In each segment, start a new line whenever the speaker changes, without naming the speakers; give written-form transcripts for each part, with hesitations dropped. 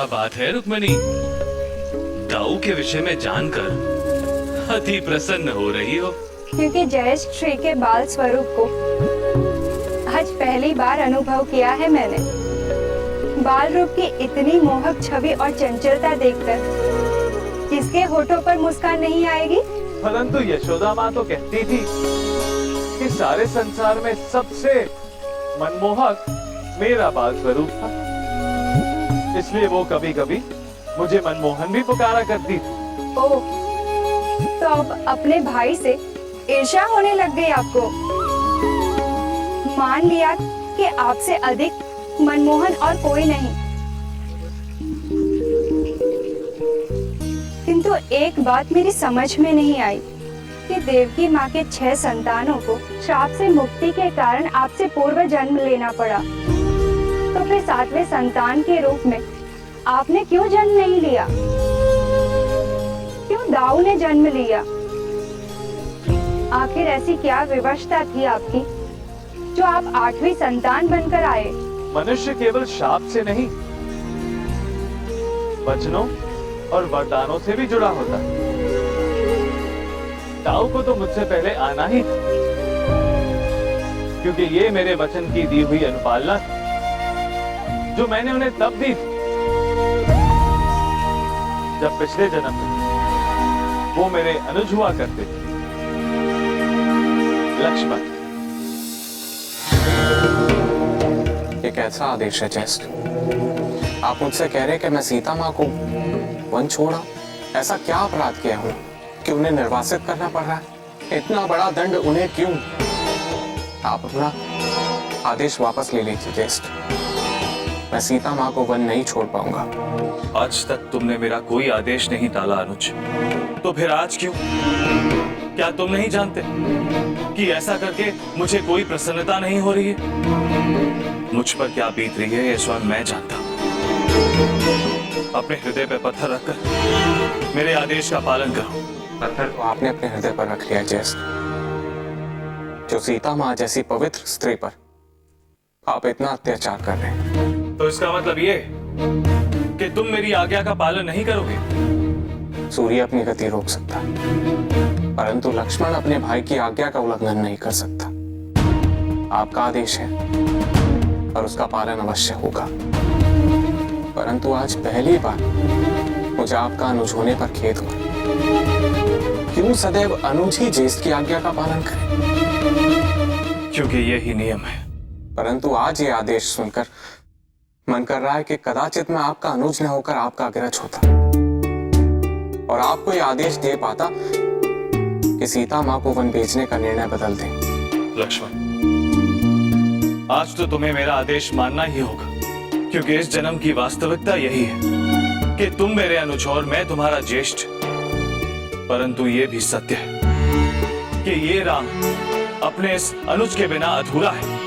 क्या बात है रुक्मिणी, दाऊ के विषय में जानकर अति प्रसन्न हो रही हो।
क्योंकि जयेश श्री के बाल स्वरूप को आज पहली बार अनुभव किया है मैंने। बाल रूप की इतनी मोहक छवि और चंचलता देखकर किसके होठों पर मुस्कान नहीं आएगी।
परंतु यशोदा माँ तो कहती थी कि सारे संसार में सबसे मनमोहक मेरा बाल स्वरूप था, इसलिए वो कभी कभी मुझे मनमोहन भी पुकारा करती थी।
ओह, तो अब अपने भाई से ईर्ष्या होने लग गई आपको। मान लिया कि आपसे अधिक मनमोहन और कोई नहीं, किंतु एक बात मेरी समझ में नहीं आई कि देवकी माँ के 6 संतानों को श्राप से मुक्ति के कारण आपसे पूर्व जन्म लेना पड़ा, तो फिर 7वें संतान के रूप में आपने क्यों जन्म नहीं लिया? क्यों दाऊ ने जन्म लिया? आखिर ऐसी क्या विवशता थी आपकी जो आप 8वीं संतान बनकर आए?
मनुष्य केवल शाप से नहीं, वचनों और वरदानों से भी जुड़ा होता है। दाऊ को तो मुझसे पहले आना ही था, क्योंकि ये मेरे वचन की दी हुई अनुपालना थी जो मैंने उन्हें तब दी थी जब पिछले जन्म में वो मेरे अनुज हुआ करते थे, लक्ष्मण।
ये कैसा आदेश है ज्येष्ठ? आप मुझसे कह रहे हैं कि मैं सीता माँ को वन छोड़ा? ऐसा क्या अपराध किया हूँ कि उन्हें निर्वासित करना पड़ रहा है? इतना बड़ा दंड उन्हें क्यों? आप अपना आदेश वापस ले लीजिए ज्येष्ठ। मैं सीता माँ को वन नहीं छोड़ पाऊंगा।
आज तक तुमने मेरा कोई आदेश नहीं टाला अनुज, तो फिर आज क्यों? क्या तुम नहीं जानते कि ऐसा करके मुझे कोई प्रसन्नता नहीं हो रही है? मुझ पर क्या बीत रही है ये स्वयं मैं जानता हूं। अपने हृदय पर पत्थर रखकर मेरे आदेश का पालन करो।
पत्थर को आपने अपने हृदय पर रख लिया ज्येष्ठ, जो सीता माँ जैसी पवित्र स्त्री पर आप इतना अत्याचार कर रहे हैं।
तो इसका मतलब ये कि तुम मेरी आज्ञा का पालन नहीं करोगे?
सूर्य अपनी गति रोक सकता, परंतु लक्ष्मण अपने भाई की आज्ञा का उल्लंघन नहीं कर सकता। आपका आदेश है और उसका पालन अवश्य होगा, परंतु आज पहली बार मुझे आपका अनुज होने पर खेद हुआ। क्यों सदैव अनुज ही ज्येष्ठ की आज्ञा का पालन करे?
क्योंकि यही नियम है।
परंतु आज ये आदेश सुनकर मन कर रहा है कि कदाचित मैं आपका अनुज न होकर आपका अग्रज होता और आपको ये आदेश दे पाता कि सीता माँ को वन भेजने का निर्णय बदल दें।
लक्ष्मण, आज तो तुम्हें मेरा आदेश मानना ही होगा, क्योंकि इस जन्म की वास्तविकता यही है कि तुम मेरे अनुज और मैं तुम्हारा ज्येष्ठ। परंतु ये भी सत्य है कि ये राम अपने इस अनुज के बिना अधूरा है।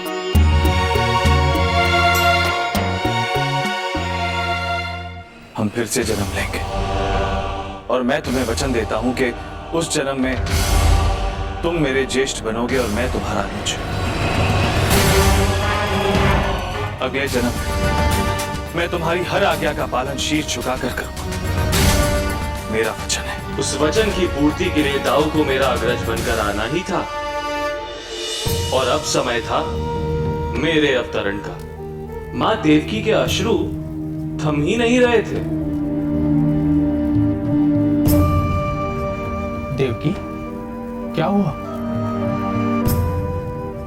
हम फिर से जन्म लेंगे और मैं तुम्हें वचन देता हूं कि उस जन्म में तुम मेरे ज्येष्ठ बनोगे और मैं तुम्हारा अनुज। अगले जन्म में मैं तुम्हारी हर आज्ञा का पालन शीश झुकाकर करूंगा। मेरा वचन है।
उस वचन की पूर्ति के लिए दाऊ को मेरा अग्रज बनकर आना ही था और अब समय था मेरे अवतरण का। मां देवकी के अश्रु थम ही नहीं रहे थे।
देवकी, क्या हुआ?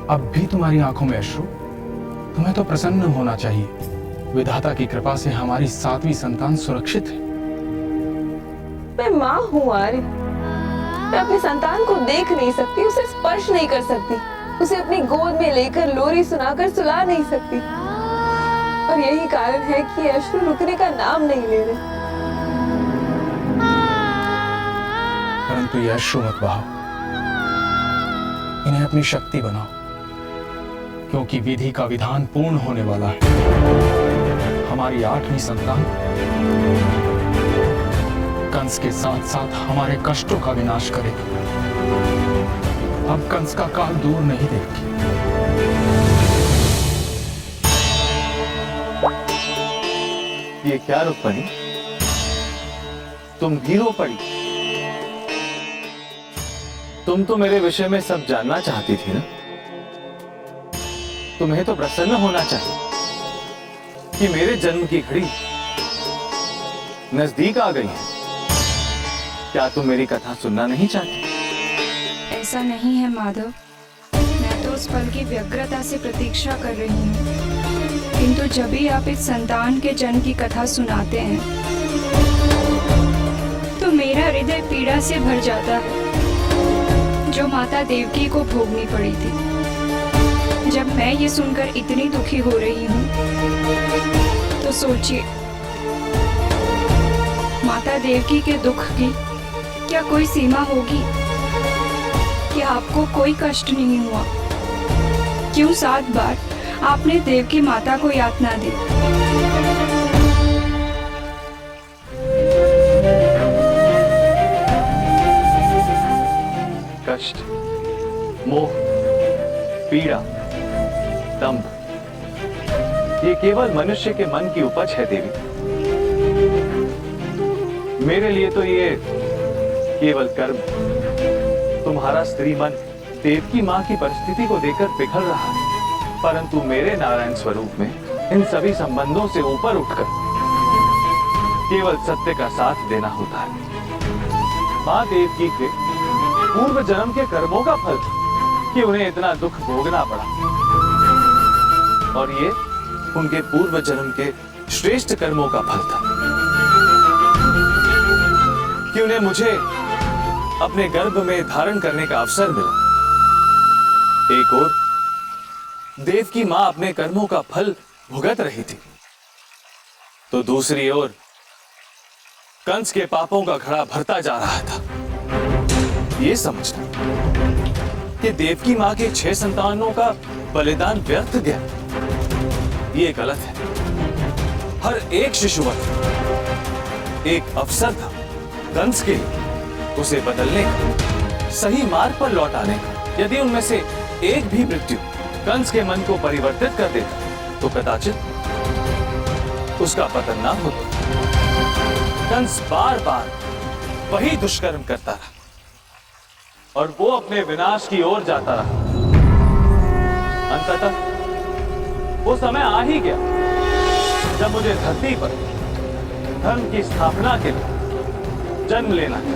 अब भी तुम्हारी आंखों में अश्रु? तुम्हें तो प्रसन्न होना चाहिए। विधाता की कृपा से हमारी 7वीं संतान सुरक्षित है।
मैं माँ हूँ आर्य। मैं अपनी संतान को देख नहीं सकती, उसे स्पर्श नहीं कर सकती, उसे अपनी गोद में लेकर लोरी सुनाकर सुला नहीं सकती। और यही कारण है कि अश्रु रुकने का नाम नहीं ले रहे।
परंतु ये अश्रु मत बहाओ, इन्हें अपनी शक्ति बनाओ, क्योंकि विधि का विधान पूर्ण होने वाला है। हमारी 8वीं संतान कंस के साथ साथ हमारे कष्टों का विनाश करेगी। अब कंस का काल दूर नहीं देगी।
ये क्या रुक्मणी, तुम भी रो पड़ी? तुम तो मेरे विषय में सब जानना चाहती थी ना। तुम्हें तो प्रसन्न होना चाहिए कि मेरे जन्म की घड़ी नजदीक आ गई है। क्या तुम मेरी कथा सुनना नहीं चाहती?
ऐसा नहीं है माधव, मैं तो उस पल की व्यग्रता से प्रतीक्षा कर रही हूँ, किंतु जब भी आप इस संतान के जन्म की कथा सुनाते हैं तो मेरा हृदय पीड़ा से भर जाता है, जो माता देवकी को भोगनी पड़ी थी। जब मैं ये सुनकर इतनी दुखी हो रही हूँ तो सोचिए, माता देवकी के दुख की क्या कोई सीमा होगी? क्या आपको कोई कष्ट नहीं हुआ? क्यों 7 बार आपने देवकी माता को यातना दी?
कष्ट, मोह, पीड़ा, दंभ, ये केवल मनुष्य के मन की उपज है देवी। मेरे लिए तो ये केवल कर्म। तुम्हारा स्त्री मन देवकी मां की परिस्थिति को देखकर पिघल रहा है, परंतु मेरे नारायण स्वरूप में इन सभी संबंधों से ऊपर उठकर केवल सत्य का साथ देना होता है। मां देवकी के पूर्व जन्म के कर्मों का फल कि उन्हें इतना दुख भोगना पड़ा, और ये उनके पूर्व जन्म के श्रेष्ठ कर्मों का फल था कि उन्हें मुझे अपने गर्भ में धारण करने का अवसर मिला। एक ओर देवकी मां अपने कर्मों का फल भुगत रही थी, तो दूसरी ओर कंस के पापों का घड़ा भरता जा रहा था। ये समझना कि देवकी मां के 6 संतानों का बलिदान व्यर्थ गया, ये गलत है। हर एक शिशुवत एक अवसर था कंस के लिए उसे बदलने का, सही मार्ग पर लौटाने का। यदि उनमें से एक भी मृत्यु कंस के मन को परिवर्तित कर देता तो कदाचित उसका पतन ना होता। कंस बार बार वही दुष्कर्म करता रहा और वो अपने विनाश की ओर जाता रहा। अंततः वो समय आ ही गया जब मुझे धरती पर धर्म की स्थापना के लिए जन्म लेना है।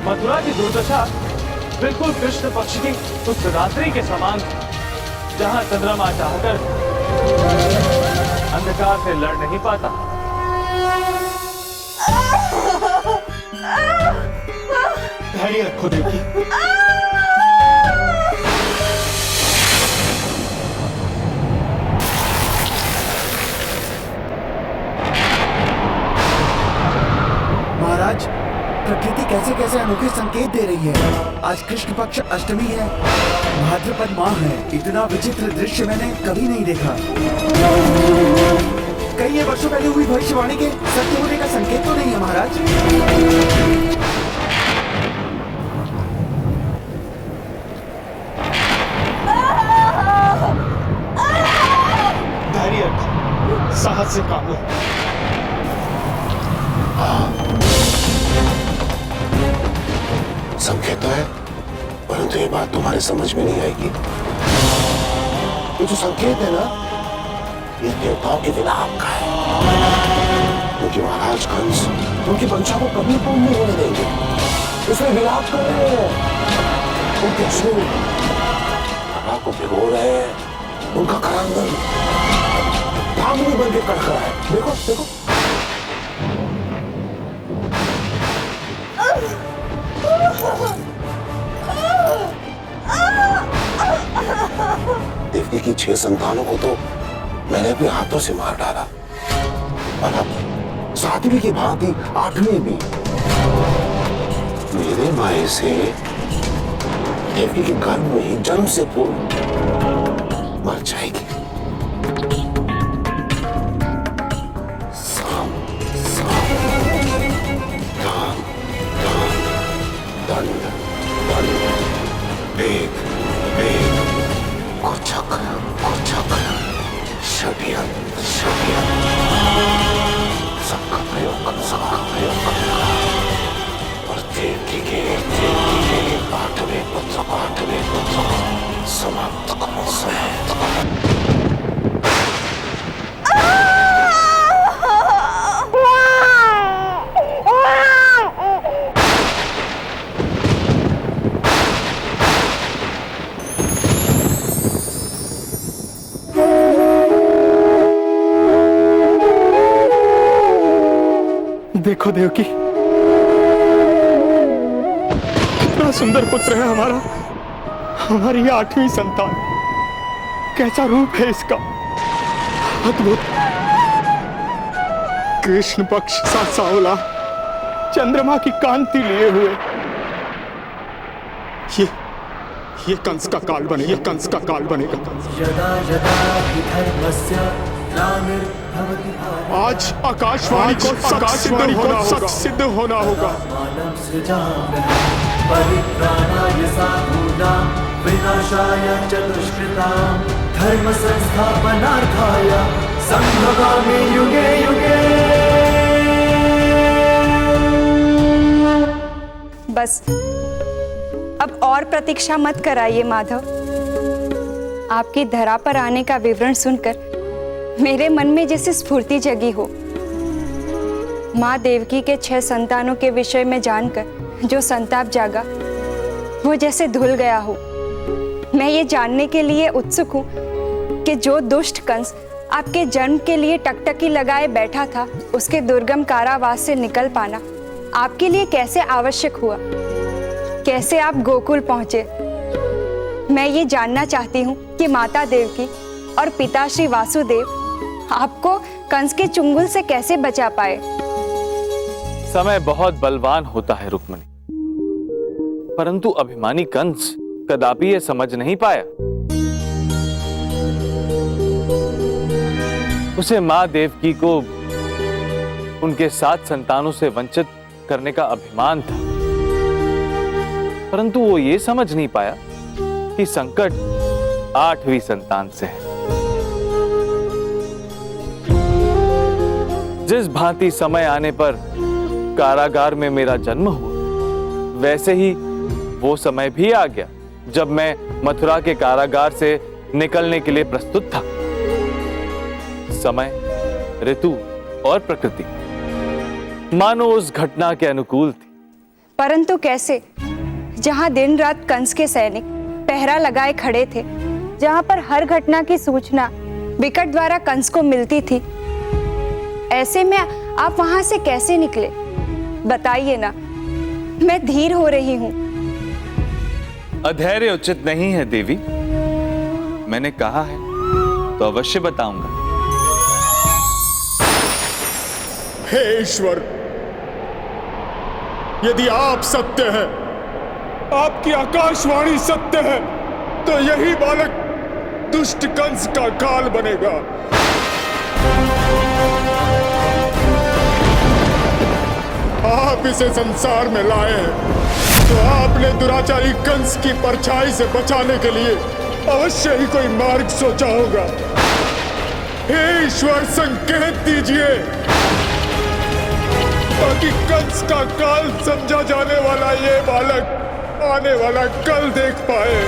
मथुरा की दुर्दशा बिल्कुल कृष्ण पक्ष की उस रात्रि के समान थी जहां चंद्रमा चाहकर अंधकार से लड़ नहीं पाता।
धैर्य रखो देवकी।
महाराज, प्रकृति कैसे कैसे अनोखे संकेत दे रही है। आज कृष्ण पक्ष अष्टमी है, भाद्रपद माह है। इतना विचित्र दृश्य मैंने कभी नहीं देखा। कई ये वर्षों पहले हुई भविष्यवाणी के सत्य होने का संकेत तो नहीं है महाराज?
धैर्य रखो, साहस से काम लो।
संकेत तो है, परंतु ये बात तुम्हारे समझ में नहीं आएगी। ये जो संकेत है ना, ये देवताओं के विलाप का है, क्योंकि महाराज कंस उनकी वंशा को कभी पूर्ण नहीं होने देंगे। इसलिए विलाप कर रहे हैं, उनके अश्रु हवा को भिगो रहे हैं। उनका करांगन धामनी बन के कड़क रहा है। देखो देखो, देवकी की 6 संतानों को तो मैंने अपने हाथों से मार डाला, और अब 7वीं की भांति 8वीं भी मेरे माए से देवकी के गर्भ में ही जन्म से पूर्व मर जाएगी। साम साम, दाम दाम, दंड दंड, वेग वेग, कुचक कुचक, षड्यंत्र षड्यंत्र।
देखो देवकी, कितना सुंदर पुत्र है हमारा, हमारी 8वीं संतान। कैसा रूप है इसका, अद्भुत। कृष्ण पक्ष सा सांवला, चंद्रमा की कांति लिए हुए। ये कंस का काल बनेगा, ये कंस का काल बनेगा।
यदा यदा हि धर्मस्य ग्लानिर्भवति भारत,
आज आकाशवाणी को सच सिद्ध होना होगा।
मानं सृजाम्यहं परित्राणाय साधूनां विनाशाय च दुष्कृतां धर्म संस्थापनार्थाय संभवामि युगे युगे।
बस अब और प्रतीक्षा मत कराइए माधव। आपकी धरा पर आने का विवरण सुनकर मेरे मन में जैसे स्फूर्ति जगी हो। माँ देवकी के 6 संतानों के विषय में जानकर जो संताप जागा वो जैसे धुल गया हो। मैं ये जानने के लिए उत्सुक हूँ कि जो दुष्ट कंस आपके जन्म के लिए टकटकी लगाए बैठा था, उसके दुर्गम कारावास से निकल पाना आपके लिए कैसे आवश्यक हुआ, कैसे आप गोकुल पहुंचे। मैं ये जानना चाहती हूँ कि माता देवकी और पिता श्री वासुदेव आपको कंस के चुंगल से कैसे बचा पाए।
समय बहुत बलवान होता है रुक्मिणी, परंतु अभिमानी कंस कदापि ये समझ नहीं पाया। उसे मां देवकी को उनके 7 संतानों से वंचित करने का अभिमान था, परंतु वो ये समझ नहीं पाया कि संकट 8वीं संतान से है। जिस भांति समय आने पर कारागार में मेरा जन्म हुआ, वैसे ही वो समय भी आ गया जब मैं मथुरा के कारागार से निकलने के लिए प्रस्तुत था। समय, ऋतु और प्रकृति मानो उस घटना के अनुकूल थी।
परंतु कैसे, जहां दिन रात कंस के सैनिक पहरा लगाए खड़े थे, जहां पर हर घटना की सूचना विकट द्वारा कंस को मिलती थी, ऐसे में आप वहां से कैसे निकले? बताइए ना, मैं धीर हो रही हूं।
अधैर्य उचित नहीं है देवी। मैंने कहा है तो अवश्य बताऊंगा।
हे ईश्वर, यदि आप सत्य हैं, आपकी आकाशवाणी सत्य है, तो यही बालक दुष्ट कंस का काल बनेगा। आप इसे संसार में लाए हैं, तो आपने दुराचारी कंस की परछाई से बचाने के लिए अवश्य ही कोई मार्ग सोचा होगा। हे ईश्वर, संकेत दीजिए ताकि कंस का काल समझा जाने वाला ये बालक आने वाला कल देख पाए।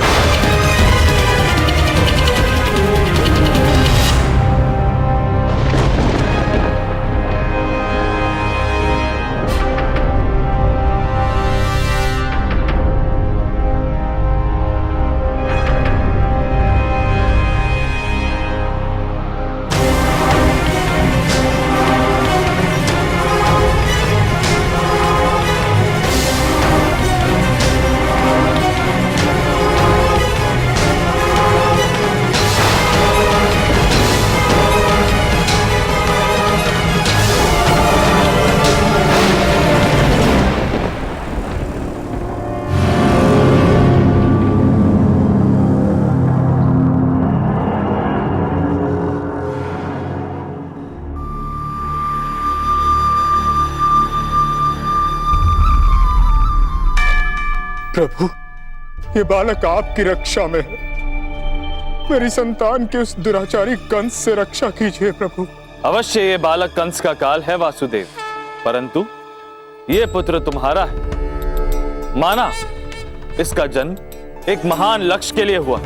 प्रभु, ये बालक आपकी रक्षा में है। मेरी संतान के उस दुराचारी कंस से रक्षा कीजिए प्रभु।
अवश्य ये बालक कंस का काल है वासुदेव, परंतु ये पुत्र तुम्हारा है। माना इसका जन्म एक महान लक्ष्य के लिए हुआ,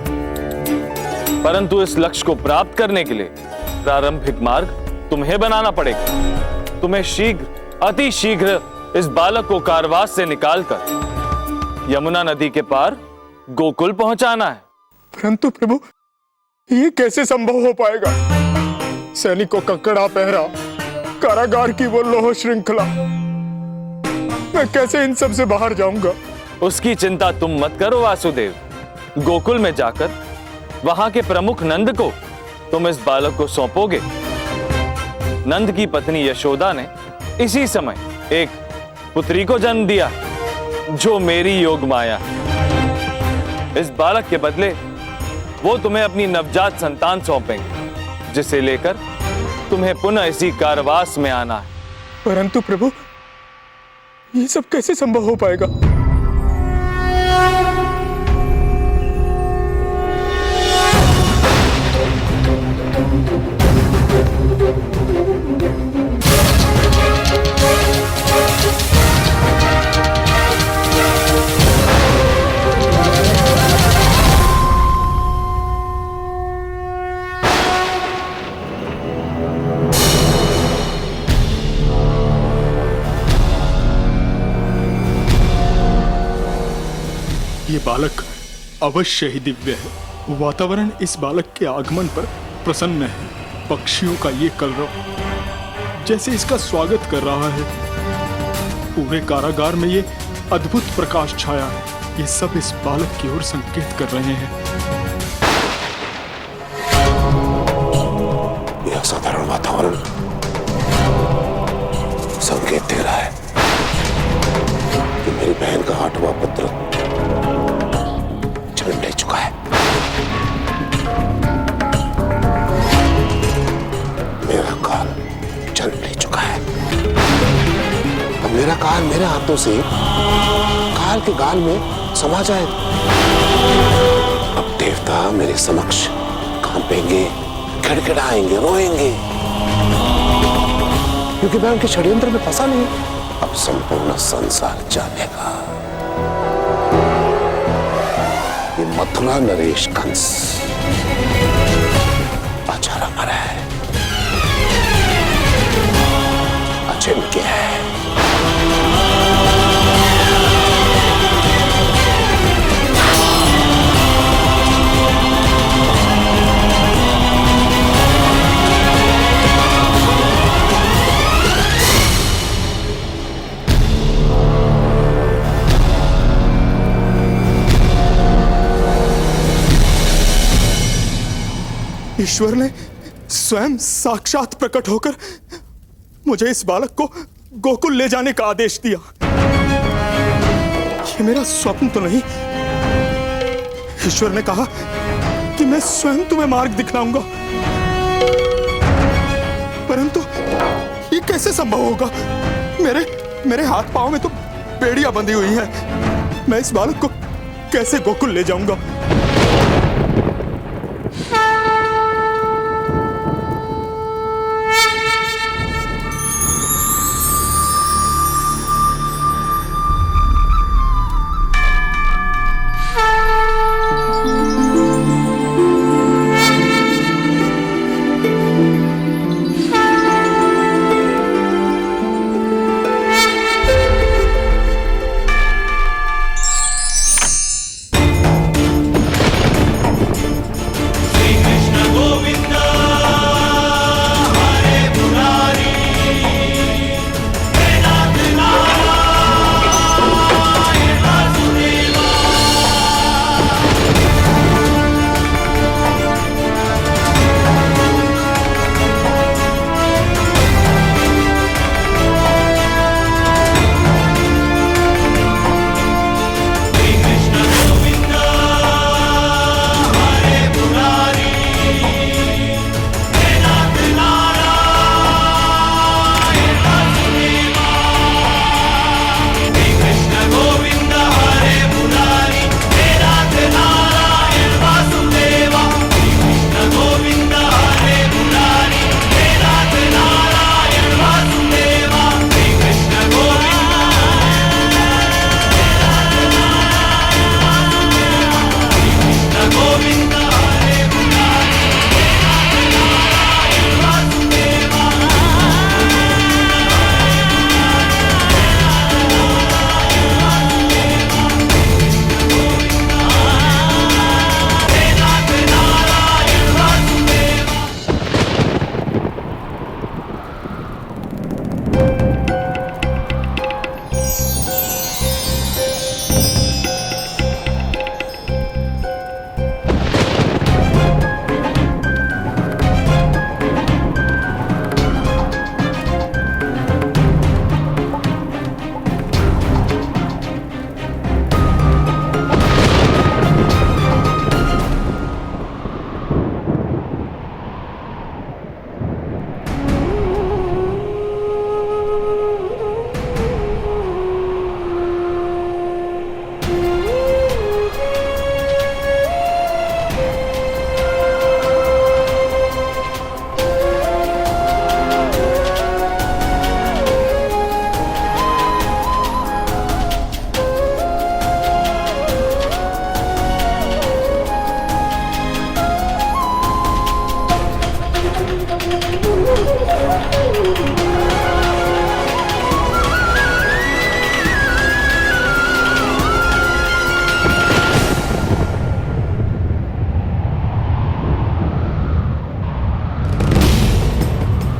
परंतु इस लक्ष्य को प्राप्त करने के लिए प्रारंभिक मार्ग तुम्हें बनाना पड़ेगा। तुम्हें शीघ्र, अति शीघ्र इस बालक को कारावास से निकालकर यमुना नदी के पार गोकुल पहुंचाना है।
परंतु प्रभु, ये कैसे संभव हो पाएगा? सैनिकों का कड़ा पहरा, कारागार की वो लोह श्रृंखला, मैं कैसे इन सब से बाहर जाऊंगा?
उसकी चिंता तुम मत करो वासुदेव। गोकुल में जाकर वहां के प्रमुख नंद को तुम इस बालक को सौंपोगे। नंद की पत्नी यशोदा ने इसी समय एक पुत्री को जन्म दिया जो मेरी योग माया। इस बालक के बदले वो तुम्हें अपनी नवजात संतान सौंपेंगे, जिसे लेकर तुम्हें पुनः इसी कारावास में आना है।
परंतु प्रभु, ये सब कैसे संभव हो पाएगा? ये बालक अवश्य ही दिव्य है। वातावरण इस बालक के आगमन पर प्रसन्न है। पक्षियों का ये कलरव जैसे इसका स्वागत कर रहा है। पूरे कारागार में ये अद्भुत प्रकाश छाया है। ये सब इस बालक की ओर संकेत कर रहे हैं।
यह साधारण वातावरण संकेत दे रहा है कि मेरी बहन का 8वां पुत्र जन्म ले चुका है। मेरा काल जन्म ले चुका है। अब मेरा काल मेरे हाथों से काल के गाल में समा जाए। अब देवता मेरे समक्ष कांपेंगे, खड़खड़ाएंगे, रोएंगे, क्योंकि मैं उनके षड्यंत्र में फंसा नहीं। अब संपूर्ण संसार जानेगा ये मथुरा नरेश कंस अचारा मरा है, अचिंत्य है।
ईश्वर ने स्वयं साक्षात प्रकट होकर मुझे इस बालक को गोकुल ले जाने का आदेश दिया। ये मेरा स्वप्न तो नहीं। ईश्वर ने कहा कि मैं स्वयं तुम्हें मार्ग दिखलाऊंगा। परंतु ये कैसे संभव होगा? मेरे हाथ पांव में तो बेड़ियां बंधी हुई हैं। मैं इस बालक को कैसे गोकुल ले जाऊंगा?
श्री कृष्ण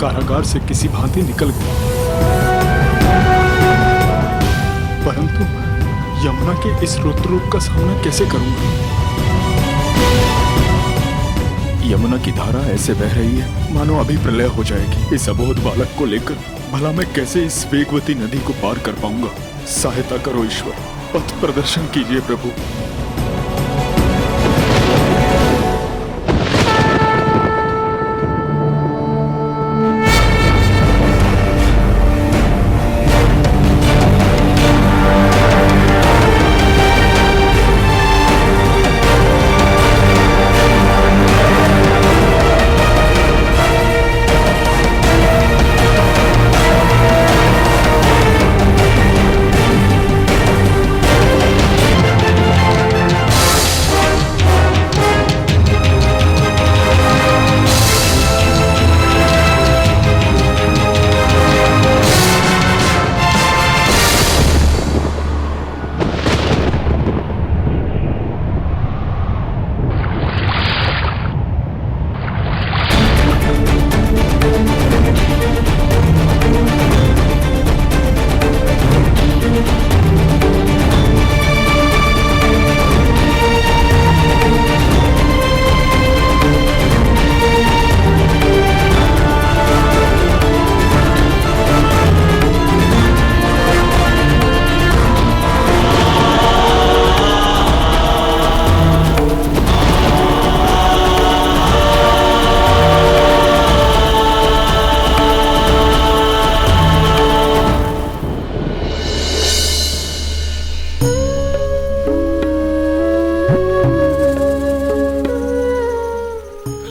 कारागार से किसी भांति निकल गया, परंतु यमुना के इस रुद्र रूप का सामना कैसे करूंगा? यमुना की धारा ऐसे बह रही है मानो अभी प्रलय हो जाएगी। इस अबोध बालक को लेकर भला मैं कैसे इस वेगवती नदी को पार कर पाऊंगा? सहायता करो ईश्वर, पथ प्रदर्शन कीजिए प्रभु।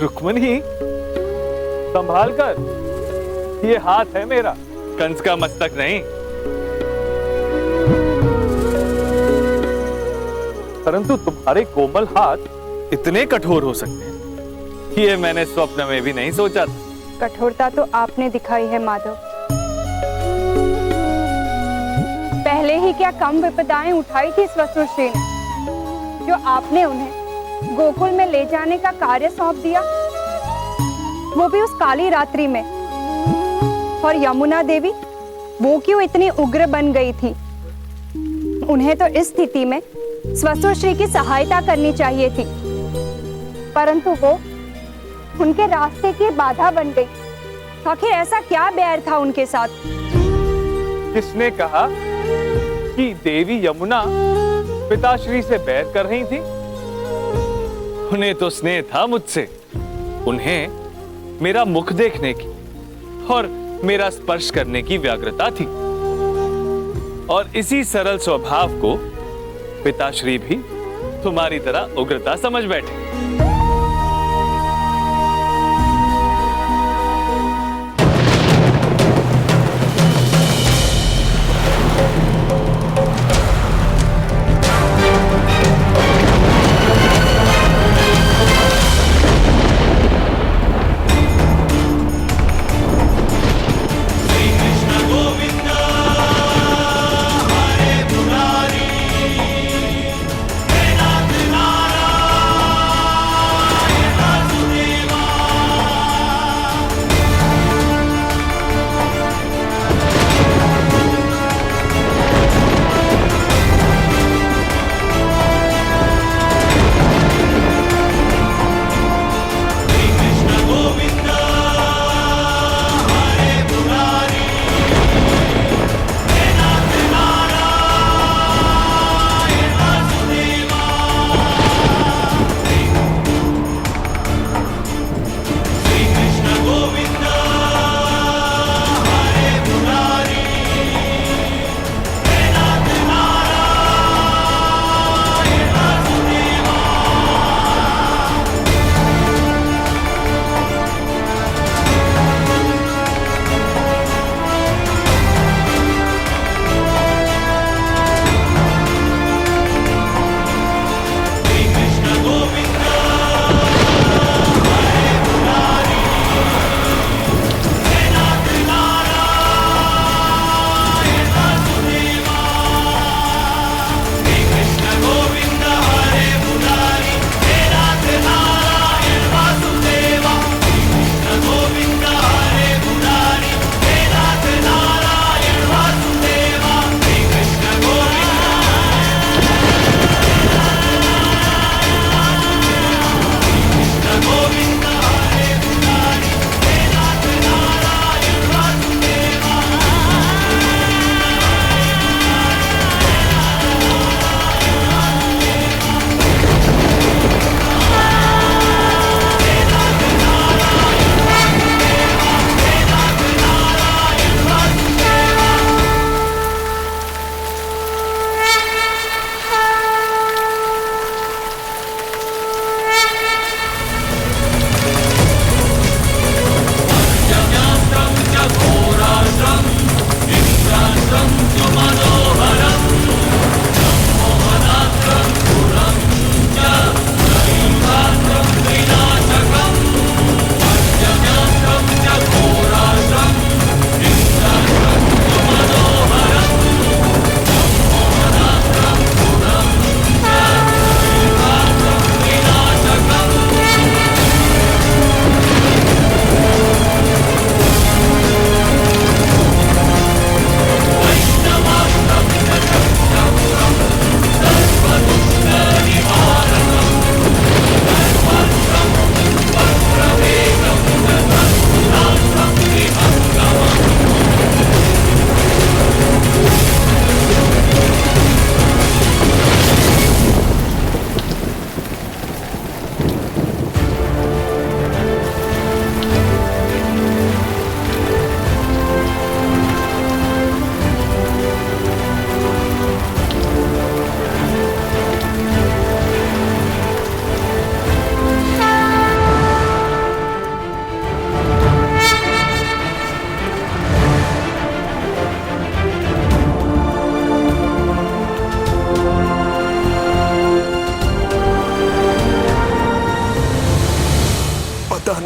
रुक्मणी, संभाल कर, ये हाथ है मेरा, कंस का मस्तक नहीं। परंतु तुम्हारे कोमल हाथ इतने कठोर हो सकते हैं, ये मैंने स्वप्न में भी नहीं सोचा था।
कठोरता तो आपने दिखाई है माधव। पहले ही क्या कम विपदाएं उठाई थी स्वसुरश्री ने, जो आपने उन्हें गोकुल में ले जाने का कार्य सौंप दिया, वो भी उस काली रात्रि में। और यमुना देवी, वो क्यों इतनी उग्र बन गई थी? उन्हें तो इस स्थिति में स्वसुरश्री की सहायता करनी चाहिए थी, परंतु वो उनके रास्ते की बाधा बन गई। आखिर ऐसा क्या बैर था उनके साथ?
किसने कहा कि देवी यमुना पिताश्री से बैर कर रही थी? उन्हें तो स्नेह था मुझसे। उन्हें मेरा मुख देखने की और मेरा स्पर्श करने की व्याग्रता थी, और इसी सरल स्वभाव को पिताश्री भी तुम्हारी तरह उग्रता समझ बैठे।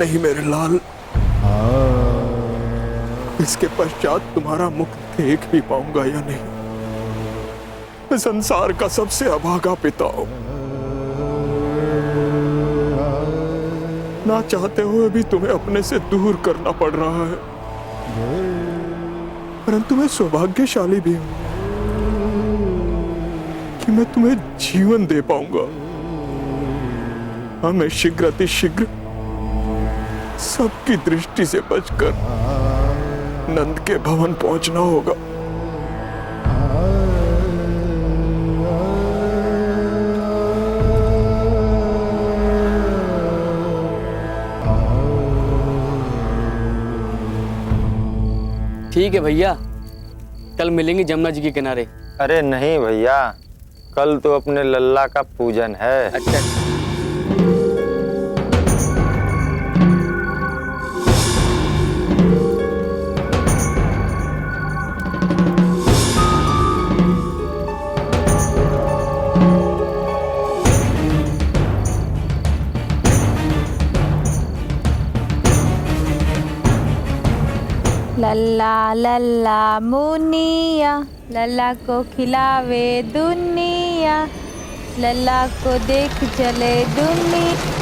नहीं मेरे लाल। इसके पश्चात तुम्हारा मुख देख भी पाऊंगा या नहीं। मैं संसार का सबसे अभागा पिता हूं। ना चाहते हुए भी तुम्हें अपने से दूर करना पड़ रहा है, परंतु मैं सौभाग्यशाली भी हूं कि मैं तुम्हें जीवन दे पाऊंगा। हमें शीघ्र अतिशीघ्र सबकी दृष्टि से बचकर नंद के भवन पहुंचना होगा।
ठीक है भैया, कल मिलेंगे जमुना जी के किनारे।
अरे नहीं भैया, कल तो अपने लल्ला का पूजन है।
अच्छा।
लल्ला लल्ला मुनिया, लल्ला को खिलावे दुनिया, लल्ला को देख चले दुनिया।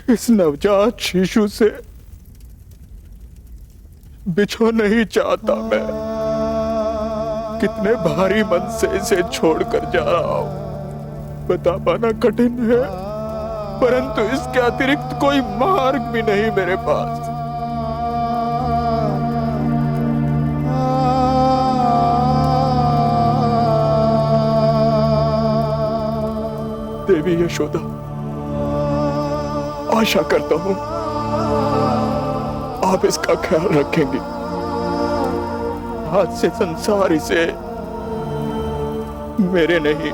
इस नवजात शिशु से बिछो नहीं चाहता मैं। कितने भारी मन से इसे छोड़कर जा रहा हूं, बता पाना कठिन है, परंतु इसके अतिरिक्त कोई मार्ग भी नहीं मेरे पास। देवी यशोदा, आशा करता हूं आप इसका ख्याल रखेंगी। आज से संसार इसे मेरे नहीं,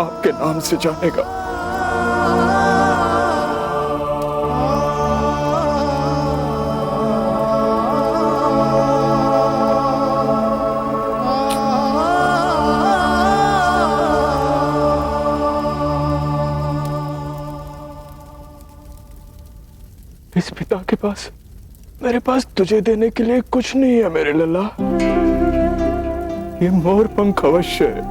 आपके नाम से जानेगा। इस पिता के पास, मेरे पास तुझे देने के लिए कुछ नहीं है मेरे लल्ला। ये मोर पंख अवश्य है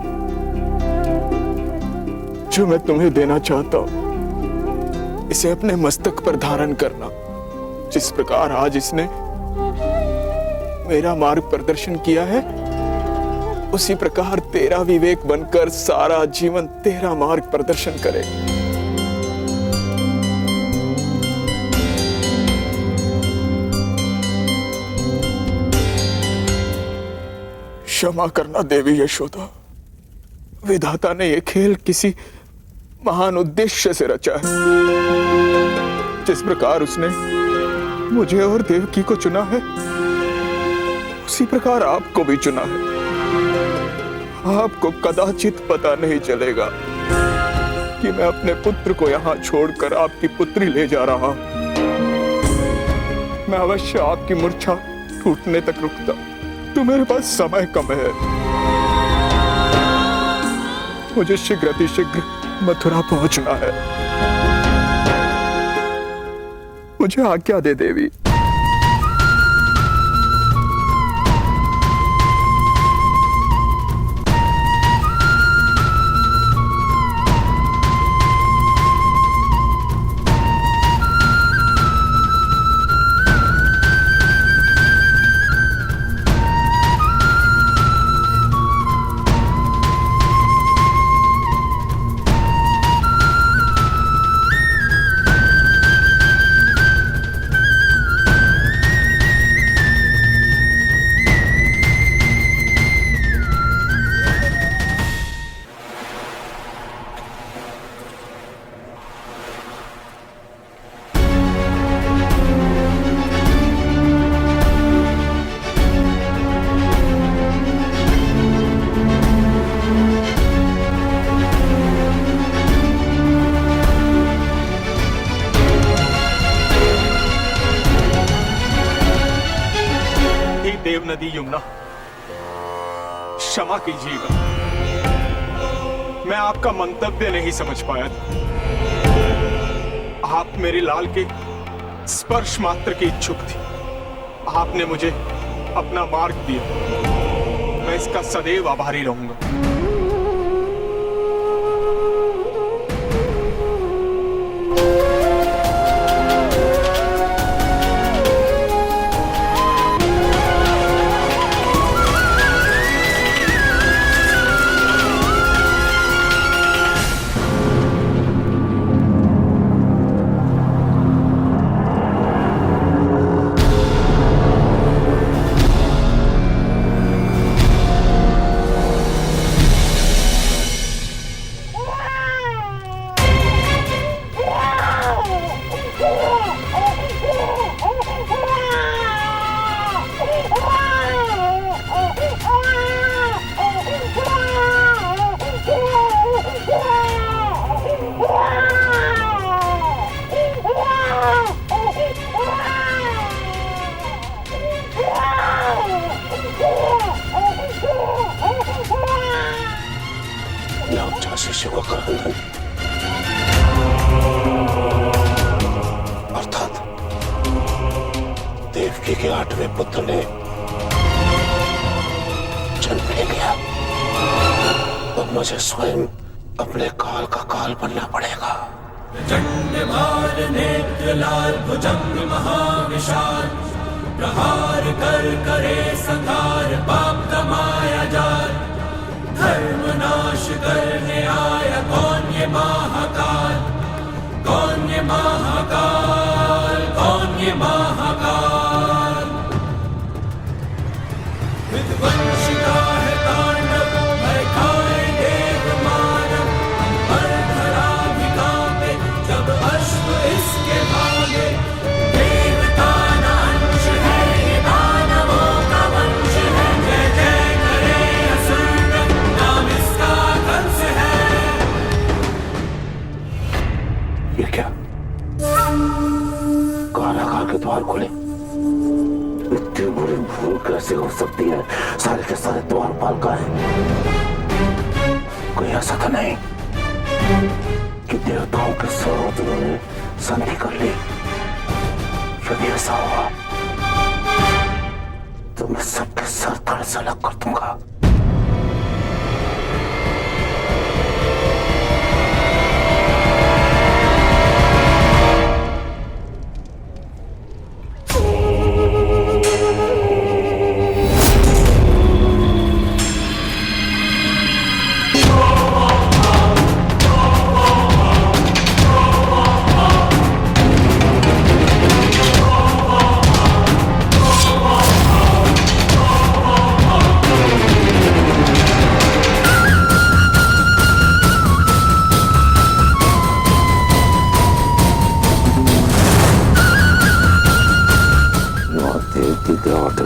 जो मैं तुम्हें देना चाहता हूं। इसे अपने मस्तक पर धारण करना। जिस प्रकार आज इसने मेरा मार्ग प्रदर्शन किया है, उसी प्रकार तेरा विवेक बनकर सारा जीवन तेरा मार्ग प्रदर्शन करे। क्षमा करना देवी यशोदा, विधाता ने यह खेल किसी महान उद्देश्य से रचा है। जिस प्रकार उसने मुझे और देवकी को चुना है, उसी प्रकार आपको भी चुना है। आपको कदाचित पता नहीं चलेगा कि मैं अपने पुत्र को यहाँ छोड़कर आपकी पुत्री ले जा रहा हूं। मैं अवश्य आपकी मूर्छा टूटने तक रुकता, तो मेरे पास समय कम है। मुझे शीघ्र अतिशीघ्र मथुरा पहुंचना है। मुझे आज्ञा दे देवी। देव नदी यमुना, क्षमा कीजिएगा, मैं आपका मंतव्य नहीं समझ पाया था। आप मेरे लाल के स्पर्श मात्र की इच्छुक थी। आपने मुझे अपना मार्ग दिया, मैं इसका सदैव आभारी रहूंगा। शिष्य को करंदन अर्थात देवकी के 8वें पुत्र ने जन्म ले लिया। अब मुझे स्वयं अपने काल का काल बनना पड़ेगा।
चंडमाल नेत्र लाल भुजंग महाविशाल, प्रहार कर करे संहार पाप का माया जाल। धर्म नाश करने आया कौन ये महाकाल, कौन ये महाकाल, कौन ये महाकाल। विध्वंस का है तांडव, भय खाए देव मानव। पर धरा भी कांपे जब अश्व इसके भागे। देवता ना अंश है ये दानवों का वंश है। जय जय करे असुर, नाम इसका कंस है।
ये क्या? कारागार के द्वार खुले। इतनी बुरी भूल कैसे हो सकती है? सारे के सारे द्वारपाल का है। कोई ऐसा तो नहीं कि देवताओं के सरोवरों ने संधि कर ली? यदि ऐसा होगा तो मैं सबके सर धड़ से अलग कर दूंगा।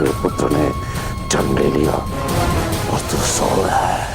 हुए पुत्र ने जन्म ले लिया और तू सो रहा है।